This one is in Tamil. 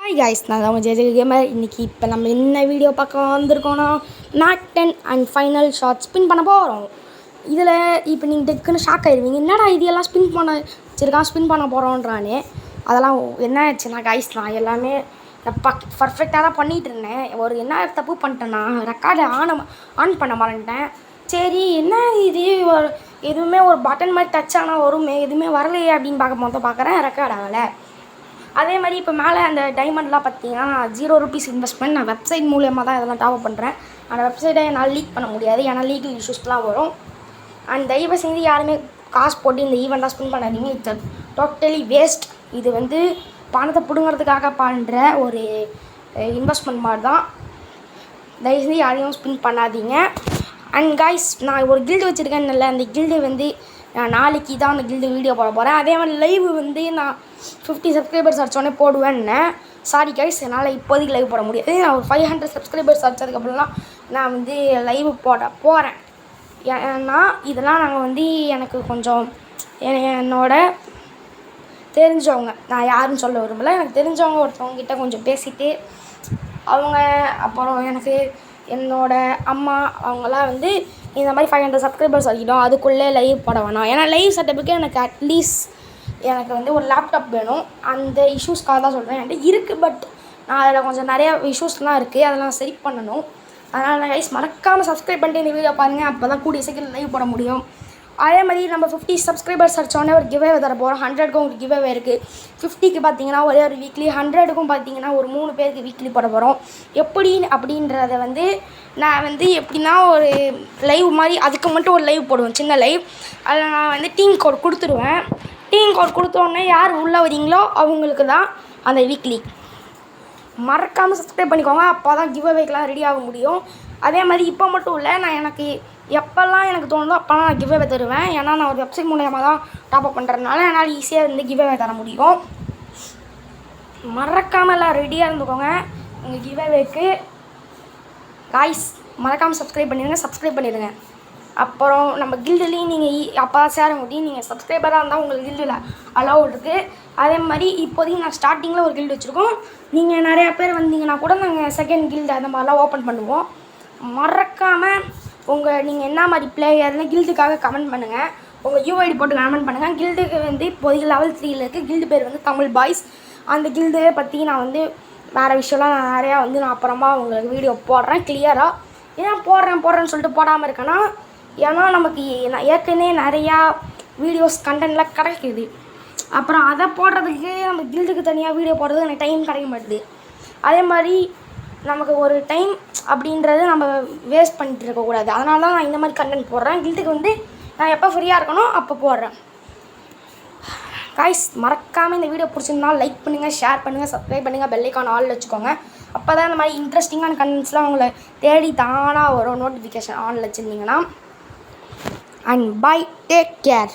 ஹாய் காய்ஸ், நான் தான் உங்கள் ஜெஜே கேமர். இன்றைக்கி இப்போ நம்ம என்ன வீடியோ பார்க்க வந்திருக்கோன்னா மேட் 10 அண்ட் ஃபைனல் ஷாட் ஸ்பின் பண்ண போகிறோம். இதில் இப்போ நீங்கள் டெக்குன்னு ஷாக் ஆகிடுவீங்க, என்னடா இதெல்லாம் ஸ்பின் பண்ண போகிறோன்றானே. அதெல்லாம் என்ன ஆச்சுன்னா காய்ஸ், நான் எல்லாமே பர்ஃபெக்டாக தான் பண்ணிகிட்டு இருந்தேன். ஒரு என்ன தப்பு பண்ணிட்டேன்னா ரெக்கார்டை ஆன் பண்ண மாட்டேன்ட்டேன். சரி என்ன இது எதுவுமே ஒரு பட்டன் மாதிரி டச் ஆனால் வருமே, எதுவுமே வரலையே அப்படின்னு பார்க்குறேன் ரெக்கார்ட் ஆகலை. அதே மாதிரி இப்போ மேலே அந்த டைமண்ட்லாம் பார்த்தீங்கன்னா ₹0 இன்வெஸ்ட்மெண்ட். நான் வெப்சைட் மூலியமாக தான் இதெல்லாம் டாப் பண்ணுறேன். அந்த வெப்சைட்டை என்னால் லீக் பண்ண முடியாது, ஏன்னா லீகல் இஷ்யூஸ்லாம் வரும். அண்ட் தயவு செஞ்சு யாருமே காசு போட்டு இந்த ஈவெண்ட்டாக ஸ்பின் பண்ணாதீங்க. It's totally waste. இது பணத்தை பிடுங்கிறதுக்காக பண்ணுற ஒரு இன்வெஸ்ட்மெண்ட் மாதிரி தான். தயவு செஞ்சு யாரையும் ஸ்பின் பண்ணாதீங்க. அண்ட் காய்ஸ், நான் ஒரு கில்டு வச்சுருக்கேன்னு அந்த கில்டு நான் நாளைக்கு தான் அந்த கில்டு வீடியோ போட போகிறேன். அதே மாதிரி லைவ் நான் 50 சப்ஸ்கிரைபர்ஸ் அடிச்சோடனே போடுவேன்னு. சாரி கைஸ், என்னால் இப்போதைக்கு லைவ் போட முடியாது. நான் ஒரு 500 சப்ஸ்கிரைபர்ஸ் அடித்ததுக்கப்புறம்லாம் நான் லைவ் போட போகிறேன். ஏன்னா இதெல்லாம் நாங்கள் எனக்கு கொஞ்சம் என்னோட தெரிஞ்சவங்க, நான் யாருன்னு சொல்ல விரும்பலை, எனக்கு தெரிஞ்சவங்க ஒருத்தவங்ககிட்ட கொஞ்சம் பேசிவிட்டு அவங்க அப்புறம் எனக்கு என்னோட அம்மா அவங்களாம் இந்த மாதிரி 500 சப்ஸ்கிரைபர்ஸ் அடிக்கிட்டோம், அதுக்குள்ளே லைவ் போட வேணாம். ஏன்னா லைவ் செட்டப்புக்கு எனக்கு அட்லீஸ்ட் எனக்கு ஒரு லேப்டாப் வேணும். அந்த இஷ்யூஸ்க்காக தான் சொல்கிறேன். என்கிட்ட இருக்குது, பட் நான் அதில் கொஞ்சம் நிறையா இஷ்யூஸ்லாம் இருக்குது, அதெல்லாம் சரி பண்ணணும். அதனால் நான் கைஸ் மறக்காமல் சப்ஸ்கிரைப் பண்ணிட்டு இந்த வீடியோ பாருங்கள். அப்போ தான் கூடிய சீக்கிரம் லைவ் போட முடியும். அதே மாதிரி நம்ம 50 சப்ஸ்கிரைபர்ஸ் அடித்தோடனே ஒரு கிவ்அவே தர போகிறோம். 100க்கும் ஒரு கிவ்அவே இருக்குது. 50க்கு பார்த்தீங்கன்னா ஒரே ஒரு வீக்லி, 100க்கும் பார்த்தீங்கன்னா ஒரு 3 பேருக்கு வீக்லி போட போகிறோம். எப்படி அப்படின்றத நான் எப்படின்னா ஒரு லைவ் மாதிரி அதுக்கு மட்டும் ஒரு லைவ் போடுவேன், சின்ன லைவ். அதில் நான் டீம் கோட் கொடுத்துருவேன். டீம் கோட் கொடுத்தோடனே யார் உள்ளே வரீங்களோ அவங்களுக்கு தான் அந்த வீக்லி. மறக்காமல் சப்ஸ்கிரைப் பண்ணிக்கோங்க, அப்போ தான் கிவ்அவேக்கெலாம் ரெடி ஆக முடியும். அதே மாதிரி இப்போ மட்டும் இல்லை, நான் எனக்கு எப்போல்லாம் எனக்கு தோணுதோ அப்போல்லாம் நான் கிவ்அவே தருவேன். ஏன்னா நான் ஒரு வெப்சைட் மூலமாக தான் டாப்அப் பண்ணுறதுனால என்னால் ஈஸியாக கிவ்அவே தர முடியும். மறக்காமல் எல்லாம் ரெடியாக இருந்துக்கோங்க உங்கள் கிவ்அவேக்கு. காய்ஸ் மறக்காமல் சப்ஸ்கிரைப் பண்ணிடுங்க. அப்புறம் நம்ம கில்டுலேயும் நீங்கள் அப்போ சேர முடியும். நீங்கள் சப்ஸ்கிரைபராக இருந்தால் உங்களுக்கு கில்டில் அலோவ் இருக்குது. அதே மாதிரி இப்போதைக்கு நான் ஸ்டார்டிங்கில் ஒரு கில்டு வச்சுருக்கோம். நீங்கள் நிறையா பேர் வந்தீங்கன்னா கூட நாங்கள் செகண்ட் கில்டு அந்த மாதிரிலாம் ஓப்பன் பண்ணுவோம். மறக்காமல் நீங்கள் என்ன மாதிரி பிளேயர்னு கில்டுக்காக கமெண்ட் பண்ணுங்கள். உங்கள் யூஐடி போட்டு கமெண்ட் பண்ணுங்கள். கில்டுக்கு இப்போதைக்கு லெவல் 3 இருக்குது. கில்டு பேர் தமிழ் பாய்ஸ். அந்த கில்டு பற்றி நான் வேறு விஷயம்லாம் நான் நிறையா நான் அப்புறமா உங்களுக்கு வீடியோ போடுறேன் கிளியராக. ஏன் போடுறேன்னு சொல்லிட்டு போடாமல் இருக்கேன்னா, ஏன்னா நமக்கு ஏற்கனவே நிறையா வீடியோஸ் கண்டென்ட்லாம் கிடைக்குது. அப்புறம் அதை போடுறதுக்கு நம்ம கில்டுக்கு தனியாக வீடியோ போடுறதுக்கு எனக்கு டைம் கிடைக்க மாட்டுது. அதே மாதிரி நமக்கு ஒரு டைம் அப்படின்றது நம்ம வேஸ்ட் பண்ணிட்டு இருக்கக்கூடாது. அதனால தான் நான் இந்த மாதிரி கண்டென்ட் போடுறேன். கில்டுக்கு நான் எப்போ ஃப்ரீயாக இருக்கணும் அப்போ போடுறேன். காய்ஸ் மறக்காமல் இந்த வீடியோ பிடிச்சிருந்தா லைக் பண்ணுங்கள், ஷேர் பண்ணுங்கள், சப்ஸ்கிரைப் பண்ணுங்கள், பெல் ஐகான் ஆல் வச்சுக்கோங்க. அப்போ தான் இந்த மாதிரி இன்ட்ரெஸ்டிங்கான கண்டென்ட்ஸ்லாம் உங்களை தேடி தானாக வரும் நோட்டிஃபிகேஷன் ஆனில் வச்சுருந்தீங்கன்னா. And bye, take care.